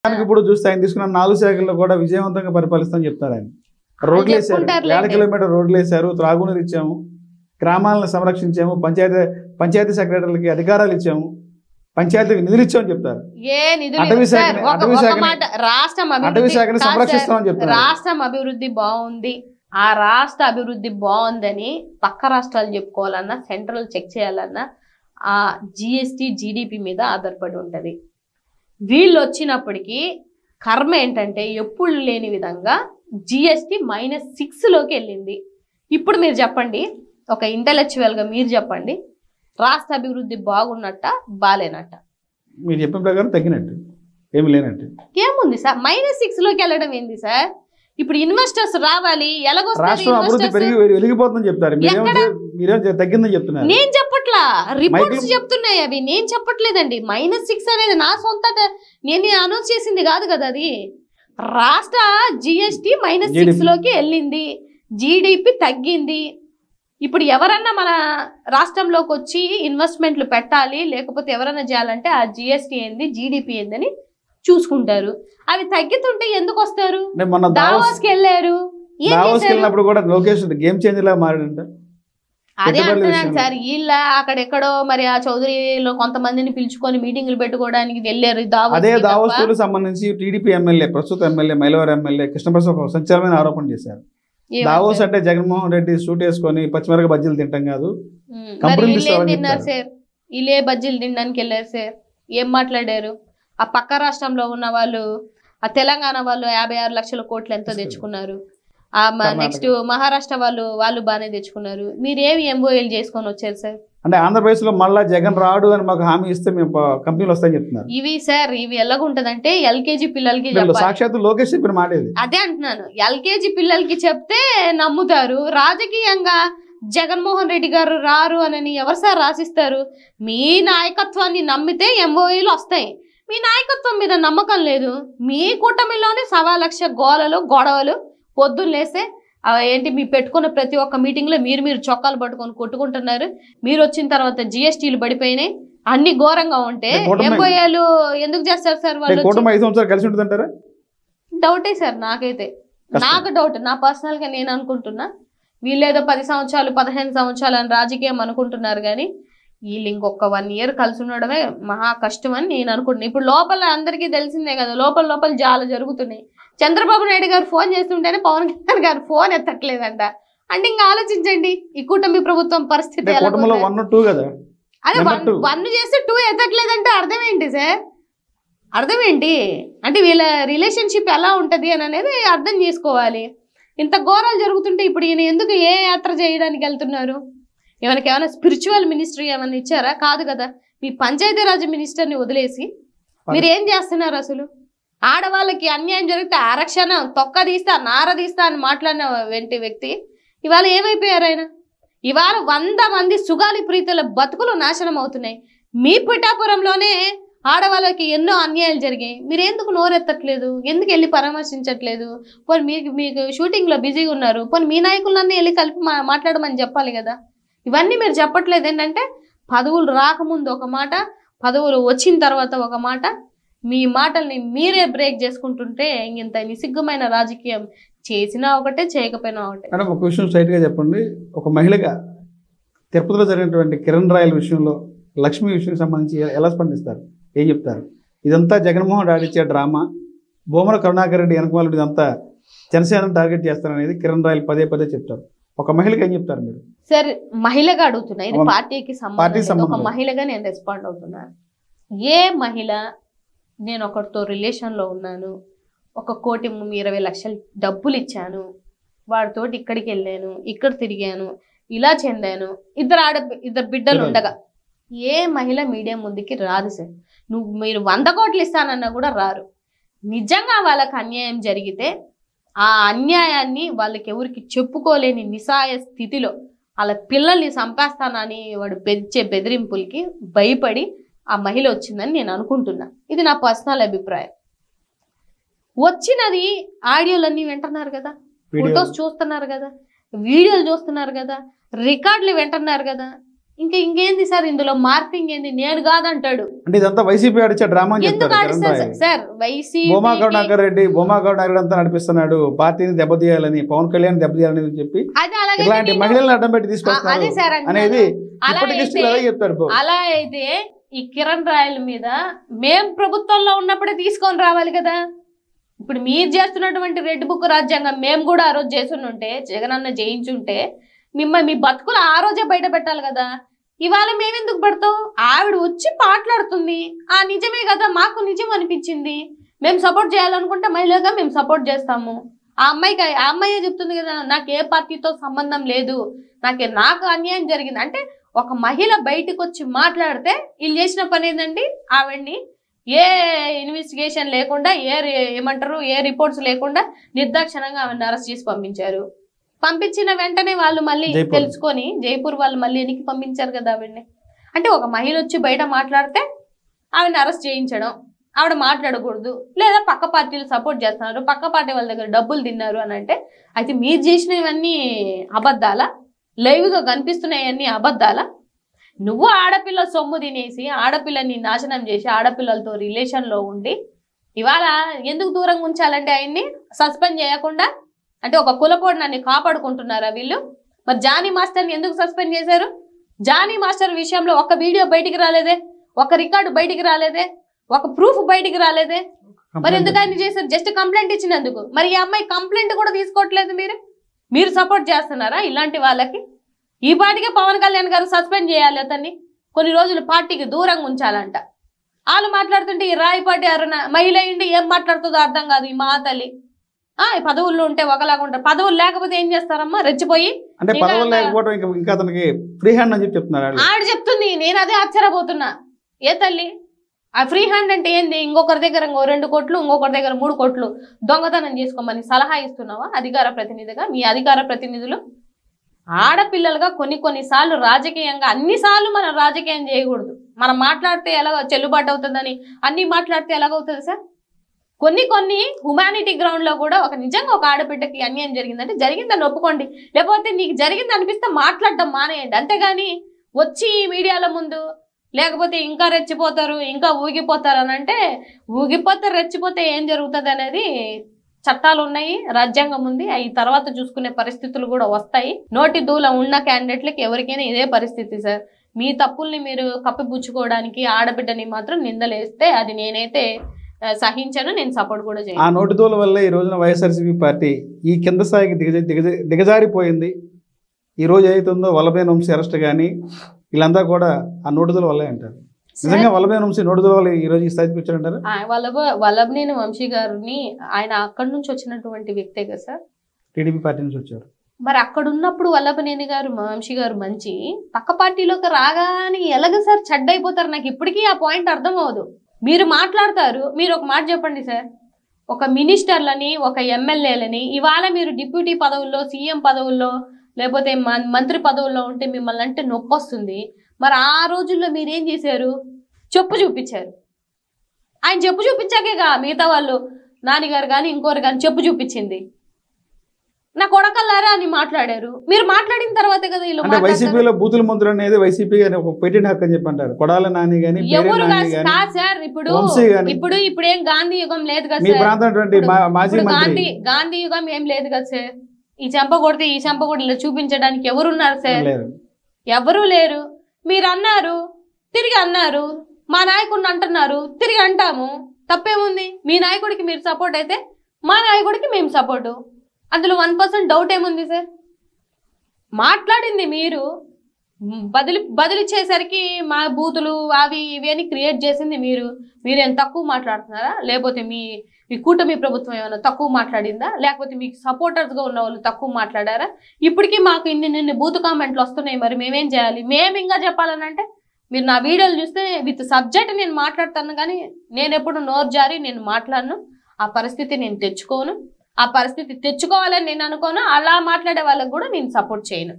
ఇప్పుడు చూస్తే ఆయన తీసుకున్న 4 శాఖల్లో కూడా విజయవంతంగా పరిపాలిస్తామని చెప్తారు. ఆయన రోడ్లు వేశారు, 1,000 కిలోమీటర్ రోడ్లు వేశారు, త్రాగునీరు ఇచ్చాము, గ్రామాలను సంరక్షించాము, పంచాయతీ సెక్రటరీలకి అధికారాలు ఇచ్చాము, పంచాయతీకి నిధులు ఇచ్చామని చెప్తారు. అటవీ శాఖని సంరక్షిస్తామని చెప్తారు. రాష్ట్రం అభివృద్ధి బాగుంది, ఆ రాష్ట్ర అభివృద్ధి బాగుందని పక్క రాష్ట్రాలు చెప్పుకోవాలన్నా, సెంట్రల్ చెక్ చేయాలన్నా ఆ జిఎస్టీ జీడిపి మీద ఆధారపడి ఉంటది. వీళ్ళు వచ్చినప్పటికీ కర్మ ఏంటంటే ఎప్పుడు లేని విధంగా జిఎస్టీ -6లోకి వెళ్ళింది. ఇప్పుడు మీరు చెప్పండి, ఒక ఇంటలెక్చువల్ గా మీరు చెప్పండి, రాష్ట్ర అభివృద్ధి బాగున్నట్ట బాలేనట్ట? మీరు చెప్పిన ప్రకారం తగ్గినట్టు, ఏమి లేనట్టు. ఏముంది సార్, -6లోకి వెళ్ళడం ఏంది సార్? ఇప్పుడు ఇన్వెస్టర్స్ రావాలి, రాష్ట్రం అభివృద్ధి పెరిగి వెలిగిపోతుందని చెప్తారు, మీరేం తగ్గిందని చెప్తున్నారు. నేను చెప్పట్లా, రిపోర్ట్స్ చెప్తున్నాయి అవి, నేను చెప్పట్లేదండి. -6 అనేది నా సొంత, నేను అనౌన్స్ చేసింది కాదు కదా, అది రాష్ట్ర జిఎస్టీ -6లోకి వెళ్ళింది, జీడిపి తగ్గింది. ఇప్పుడు ఎవరన్నా మన రాష్ట్రంలోకి వచ్చి ఇన్వెస్ట్మెంట్లు పెట్టాలి, లేకపోతే ఎవరన్నా చేయాలంటే ఆ జిఎస్టీ ఏంది, జీడిపి ఏందని చూసుకుంటారు. అవి తగ్గుతుంటే ఎందుకు వస్తారు? దావోస్కి వెళ్ళారు, అదే అంటున్నాను సార్. వీళ్ళ అక్కడెక్కడో మరి ఆ చౌదరిలో కొంతమందిని పిలుచుకొని మీటింగ్లు పెట్టుకోవడానికి వెళ్ళారు. దావోస్ సంబంధించి టీడీపీ ఎమ్మెల్యే, ప్రస్తుత ఎమ్మెల్యే మైలవరం ఎమ్మెల్యే కృష్ణప్రసాద్ సంచలనమైన ఆరోపణ చేశారు. దావోస్ అంటే జగన్మోహన్ రెడ్డి సూట్ వేసుకొని పచ్చిమిరక బజ్జీలు తింటాం కాదు, తిన్నారు సార్. వీళ్ళే బజ్జీలు తినడానికి వెళ్ళారు సార్. ఏం మాట్లాడారు? ఆ పక్క రాష్ట్రంలో ఉన్న వాళ్ళు, ఆ తెలంగాణ వాళ్ళు 56 లక్షల కోట్లు ఎంతో తెచ్చుకున్నారు. ఆ నెక్స్ట్ మహారాష్ట్ర వాళ్ళు బాగానే తెచ్చుకున్నారు. మీరేమి ఎంఓఏలు చేసుకొని వచ్చారు సార్? అంటే ఆంధ్రప్రదేశ్ లో మళ్ళా జగన్ రాడు అని మాకు హామీ ఇస్తే మేము కంపెనీలు వస్తాయని చెప్తున్నారు. ఇవి సార్, ఇవి ఎలాగుంటదంటే ఎల్కేజీ పిల్లలకి సాక్షాత్తు లోకేష్ చెప్పిన మాట ఇది. అదే అంటున్నాను, ఎల్కేజీ పిల్లలకి చెప్తే నమ్ముతారు. రాజకీయంగా జగన్మోహన్ రెడ్డి గారు రారు అని ఎవరు సార్ రాసిస్తారు? మీ నాయకత్వాన్ని నమ్మితే ఎంఓఏలు వస్తాయి. మీ నాయకత్వం మీద నమ్మకం లేదు. మీ కూటమిలోనే 1.25 లక్ష గొడవలు పొద్దున్న లేస్తే ఏంటి, మీ పెట్టుకున్న ప్రతి ఒక్క మీటింగ్ లో మీరు చొక్కాలు పట్టుకొని కొట్టుకుంటున్నారు. మీరు వచ్చిన తర్వాత జిఎస్టీలు పడిపోయినాయి, అన్ని ఘోరంగా ఉంటే ఎంఓఏలు ఎందుకు చేస్తారు సార్? వాళ్ళు డౌటే సార్, నాకైతే నాకు డౌట్. నా పర్సనల్ గా నేను అనుకుంటున్నా, వీళ్ళేదో 10 సంవత్సరాలు 15 సంవత్సరాలు అని రాజకీయం అనుకుంటున్నారు, కానీ వీళ్ళు ఇంకొక 1 ఇయర్ కలిసి ఉండడమే మహా కష్టం అని నేను అనుకుంటున్నాను. ఇప్పుడు లోపల అందరికీ తెలిసిందే కదా, లోపల చాలా జరుగుతున్నాయి. చంద్రబాబు నాయుడు గారు ఫోన్ చేస్తుంటేనే పవన్ కళ్యాణ్ గారు ఫోన్ ఎత్తట్లేదంట. అంటే ఇంకా ఆలోచించండి ఈ కూటమి ప్రభుత్వం పరిస్థితి. అదే 1 చేస్తే 2 ఎత్తట్లేదంటే అర్థం ఏంటి సార్? అర్థం ఏంటి అంటే వీళ్ళ రిలేషన్షిప్ ఎలా ఉంటది అని అనేది అర్థం చేసుకోవాలి. ఇంత ఘోరాలు జరుగుతుంటే ఇప్పుడు ఈయన ఎందుకు ఏ యాత్ర చేయడానికి వెళ్తున్నారు? ఏమైనా స్పిరిచువల్ మినిస్ట్రీ ఏమైనా ఇచ్చారా? కాదు కదా. మీ పంచాయతీరాజ్ మినిస్టర్ని వదిలేసి మీరు ఏం చేస్తున్నారు అసలు? ఆడవాళ్ళకి అన్యాయం జరిగితే ఆరక్షణ తొక్క తీస్తా నార తీస్తా అని మాట్లాడిన వ్యక్తి ఇవాళ ఏమైపోయారు ఆయన? ఇవాళ 100 మంది సుగాలి ప్రీతుల బతుకులు నాశనం అవుతున్నాయి. మీ పిఠాపురంలోనే ఆడవాళ్ళకి ఎన్నో అన్యాయాలు జరిగాయి. మీరు ఎందుకు నోరెత్తట్లేదు? ఎందుకు వెళ్ళి పరామర్శించట్లేదు? పోనీ మీకు షూటింగ్లో బిజీగా ఉన్నారు, పోనీ మీ నాయకులన్నీ వెళ్ళి కలిపి మాట్లాడమని చెప్పాలి కదా. ఇవన్నీ మీరు చెప్పట్లేదు. ఏంటంటే పదవులు రాకముందు ఒక మాట, పదవులు వచ్చిన తర్వాత ఒక మాట, మీ మాటల్ని మీరే బ్రేక్ చేసుకుంటుంటే ఇంత నిసిగ్గుమైన రాజకీయం చేసినా ఒకటే, చేయకపోయినా ఒకటే. మేడం, ఒక విషయం స్ట్రైట్గా చెప్పండి. ఒక మహిళగా తిరుపతిలో జరిగినటువంటి కిరణ్ రాయల్ విషయంలో, లక్ష్మి విషయానికి సంబంధించి ఎలా స్పందిస్తారు? ఏం చెప్తారు? ఇదంతా జగన్మోహన్ ఆడిచ్చే డ్రామా, బొమ్మల కరుణాకర్ రెడ్డి వెనకమాల ఇదంతా జనసేనను టార్గెట్ చేస్తారనేది కిరణ్ రాయల్ పదే చెప్తారు. ఒక మహిళగా ఏం చెప్తారు మీరు? సార్, మహిళగా అడుగుతున్నా, ఇది పార్టీకి సంబంధించి ఒక మహిళగా నేను రెస్పాండ్ అవుతున్నా. ఏ మహిళ, నేను ఒకరితో రిలేషన్లో ఉన్నాను, 1,20 లక్షలు డబ్బులు ఇచ్చాను, వాడితోటి ఇక్కడికి వెళ్ళాను, ఇక్కడ తిరిగాను, ఇలా చెందాను, ఇద్దరు బిడ్డలు ఉండగా ఏ మహిళ మీడియా ముందుకి రాదు సార్. మీరు 100 కోట్లు ఇస్తానన్నా కూడా రారు. నిజంగా వాళ్ళకి అన్యాయం జరిగితే ఆ అన్యాయాన్ని వాళ్ళకి ఎవరికి చెప్పుకోలేని నిస్సహాయ స్థితిలో వాళ్ళ పిల్లల్ని చంపేస్తానని వాడు పెంచే బెదిరింపులకి భయపడి ఆ మహిళ వచ్చిందని నేను అనుకుంటున్నా. ఇది నా పర్సనల్ అభిప్రాయం. వచ్చినది ఆడియోలన్నీ వింటున్నారు కదా, ఫొటోస్ చూస్తున్నారు కదా, వీడియోలు చూస్తున్నారు కదా, రికార్డులు వింటున్నారు కదా. ఇంకేంది సార్ ఇందులో మార్పింగ్ ఏంది? నేను కాదంటాడు. అంటే ఇదంతా వైసీపీ ఆడిచ్చే డ్రామా అని ఎందుకు చెప్తారు ఆడిస్తారు సార్? భూమా కరుణాకర్ రెడ్డి అంతా నడిపిస్తున్నాడు, పార్టీని దెబ్బతీయాలని, పవన్ కళ్యాణ్ దెబ్బతీయాలని చెప్పి ఇలాంటి మహిళలను అడ్డం పెట్టి తీసుకొస్తారు అనేది చెప్తాడు. అలా అయితే ఈ కిరణ్ రాయల మీద మేం ప్రభుత్వంలో ఉన్నప్పుడే తీసుకొని రావాలి కదా. ఇప్పుడు మీరు చేస్తున్నటువంటి రెడ్ బుక్ రాజ్యాంగం మేము కూడా ఆ రోజు చేస్తుంటే, జగనన్న జయించుంటే మీ బతుకులు ఆ రోజే బయట పెట్టాలి కదా. ఇవాళ మేమెందుకు పెడతాం? ఆవిడ వచ్చి మాట్లాడుతుంది, నిజమే కదా, మాకు నిజం అనిపించింది, మేము సపోర్ట్ చేయాలనుకుంటే మహిళగా మేము సపోర్ట్ చేస్తాము. ఆ అమ్మాయే చెప్తుంది కదా, నాకు ఏ పార్టీతో సంబంధం లేదు, నాకు అన్యాయం జరిగింది అంటే. ఒక మహిళ బయటకు వచ్చి మాట్లాడితే వీళ్ళు చేసిన పని ఏంటండి, ఆవిడ్ని ఏ ఇన్వెస్టిగేషన్ లేకుండా, ఏ రిపోర్ట్స్ లేకుండా నిర్దాక్షణంగా ఆవిడని అరెస్ట్ చేసి పంపించారు. పంపించిన వెంటనే వాళ్ళు మళ్ళీ తెలుసుకొని జైపూర్ వాళ్ళు మళ్ళీ ఎనికి పంపించారు కదా ఆవిడ్ని. అంటే ఒక మహిళ వచ్చి బయట మాట్లాడితే ఆవిడని అరెస్ట్ చేయించడం, ఆవిడ మాట్లాడకూడదు, లేదా పక్క పార్టీలు సపోర్ట్ చేస్తున్నారు, పక్క పార్టీ వాళ్ళ దగ్గర డబ్బులు తిన్నారు అని అంటే, అయితే మీరు చేసినవన్నీ అబద్ధాలా? లైవ్గా కనిపిస్తున్నాయన్నీ అబద్ధాలా? నువ్వు ఆడపిల్ల సొమ్ము తినేసి, ఆడపిల్లని నాశనం చేసి, ఆడపిల్లలతో రిలేషన్లో ఉండి ఇవాళ ఎందుకు దూరంగా ఉంచాలంటే ఆయన్ని సస్పెండ్ చేయకుండా? అంటే ఒక కులపోడు నన్ను కాపాడుకుంటున్నారా వీళ్ళు? మరి జానీ మాస్టర్ని ఎందుకు సస్పెండ్ చేశారు? జానీ మాస్టర్ విషయంలో ఒక వీడియో బయటికి రాలేదే, ఒక రికార్డు బయటికి రాలేదే, ఒక ప్రూఫ్ బయటికి రాలేదే. మరి ఎందుకు ఆయన చేశారు? జస్ట్ కంప్లైంట్ ఇచ్చినందుకు. మరి ఈ అమ్మాయి కంప్లైంట్ కూడా తీసుకోవట్లేదు. మీరు సపోర్ట్ చేస్తున్నారా ఇలాంటి వాళ్ళకి? ఈ పార్టీకే పవన్ కళ్యాణ్ గారు సస్పెండ్ చేయాలి అతన్ని, కొన్ని రోజులు పార్టీకి దూరంగా ఉంచాలంట. వాళ్ళు మాట్లాడుతుంటే ఈ రాయపాటి అరుణ మహిళ ఇండి ఏం మాట్లాడుతుందో అర్థం కాదు. ఈ మా తల్లి పదవుల్లో ఉంటే ఒకలాగా ఉంటారు, పదవులు లేకపోతే ఏం చేస్తారమ్మా? రెచ్చిపోయి ఆవిడ చెప్తుంది. నేను అదే ఆశ్చర్యపోతున్నా. ఏ తల్లి ఆ ఫ్రీ హ్యాండ్ అంటే ఏంది? ఇంకొకరి దగ్గర 2 కోట్లు, ఇంకొకరి దగ్గర 3 కోట్లు దొంగతనం చేసుకోమని సలహా ఇస్తున్నావా అధికార ప్రతినిధిగా? మీ అధికార ప్రతినిధులు ఆడపిల్లలుగా కొన్నిసార్లు రాజకీయంగా, అన్నిసార్లు మనం రాజకీయం చేయకూడదు. మనం మాట్లాడితే ఎలాగ చెల్లుబాటు అవుతుందని అన్ని మాట్లాడితే ఎలాగవుతుంది సార్? కొన్ని హ్యుమానిటీ గ్రౌండ్ లో కూడా నిజంగా ఒక ఆడబిడ్డకి అన్యాయం జరిగిందంటే జరిగిందని ఒప్పుకోండి, లేకపోతే నీకు జరిగింది అనిపిస్తే మాట్లాడడం మానేయండి. అంతేగాని వచ్చి మీడియాల ముందు లేకపోతే ఇంకా రెచ్చిపోతారు, ఇంకా ఊగిపోతారు అని అంటే, ఊగిపోతే రెచ్చిపోతే ఏం జరుగుతుంది అనేది చట్టాలు ఉన్నాయి, రాజ్యాంగం ఉంది. అవి తర్వాత చూసుకునే పరిస్థితులు కూడా వస్తాయి. నోటి దూల ఉన్న క్యాండిడేట్లకి ఎవరికైనా ఇదే పరిస్థితి సార్. మీ తప్పుల్ని మీరు కప్పిపుచ్చుకోవడానికి ఆడబిడ్డని మాత్రం నిందలేస్తే అది నేనైతే సహించను, నేను సపోర్ట్ కూడా చేయను. ఆ నోటి దూల వల్ల ఈ రోజున వైఎస్ఆర్సీపీ పార్టీ ఈ కింద స్థాయికి దిగజారిపోయింది. ఈ రోజు ఏదైతుందో వల్లభనేని వంశీ అరెస్ట్ కానీ వీళ్ళంతా కూడా ఆ నోటి దూల వల్లే అంటారు. నిజంగా వల్లభనేని వంశీ నోటి దూల వల్ల ఈ రోజు ఈ స్థాయికి వచ్చారంటారు. వల్లభనేని వంశీ గారిని ఆయన అక్కడి నుంచి వచ్చినటువంటి వ్యక్తే కదా సార్, టీడీపీ పార్టీ నుంచి వచ్చారు. మరి అక్కడ ఉన్నప్పుడు వల్లభనేని వంశీ గారు మంచి, పక్క పార్టీలోకి రాగానే ఎలాగ సార్ చెడ్డైపోతారు? నాకు ఇప్పటికీ ఆ పాయింట్ అర్థం అవ్వదు. మీరు మాట్లాడతారు, మీరు ఒక మాట చెప్పండి సార్. ఒక మినిస్టర్లని, ఒక ఎమ్మెల్యేలని ఇవాళ మీరు డిప్యూటీ పదవుల్లో, సీఎం పదవుల్లో, లేకపోతే మంత్రి పదవుల్లో ఉంటే మిమ్మల్ని అంటే నొప్పి వస్తుంది. మరి ఆ రోజుల్లో మీరేం చేశారు? చెప్పు చూపించారు. ఆయన చెప్పు చూపించాకేగా మిగతా వాళ్ళు, నాన్నగారు కానీ ఇంకోరు కానీ చెప్పు చూపించింది. నా కొడకల్లారా అని మాట్లాడారు. మీరు మాట్లాడిన తర్వాతే కదా వీళ్ళు. వైసీపీలో బూతుల మంత్రులు అనేది వైసీపీ ఒక పెట్టిన హక్కు అని చెప్పంటారు. కొడాల నాని గాని ఎవరు కాదు సార్. ఇప్పుడు ఏం గాంధీ యుగం లేదు కదా సార్. గాంధీ యుగం ఏం లేదు కదా సార్. ఈ చెంప కొడితే ఈ చెంప కొడి చూపించడానికి ఎవరున్నారు సార్? ఎవరు లేరు. మీరు అన్నారు, తిరిగి అన్నారు, మా నాయకుడిని అంటున్నారు, తిరిగి అంటాము. తప్పేముంది? మీ నాయకుడికి మీరు సపోర్ట్ అయితే మా నాయకుడికి మేము సపోర్టు. అందులో 1% డౌట్ ఏముంది సార్? మాట్లాడింది మీరు, బదిలిచ్చేసరికి మా బూతులు అవి ఇవి అని క్రియేట్ చేసింది మీరు. మీరేం తక్కువ మాట్లాడుతున్నారా? లేకపోతే మీ కూటమి ప్రభుత్వం ఏమైనా తక్కువ మాట్లాడిందా? లేకపోతే మీకు సపోర్టర్స్గా ఉన్న వాళ్ళు తక్కువ మాట్లాడారా? ఇప్పటికీ మాకు ఇన్ని బూతు కామెంట్లు వస్తున్నాయి. మరి మేమేం చేయాలి? మేము ఇంకా చెప్పాలనంటే మీరు నా వీడియోలు చూస్తే విత్ సబ్జెక్ట్ నేను మాట్లాడతాను, కానీ నేను ఎప్పుడు నోరు జారి నేను మాట్లాడను. ఆ పరిస్థితి నేను తెచ్చుకోను. ఆ పరిస్థితి తెచ్చుకోవాలని నేను అనుకోను. అలా మాట్లాడే వాళ్ళకు కూడా నేను సపోర్ట్ చేయను.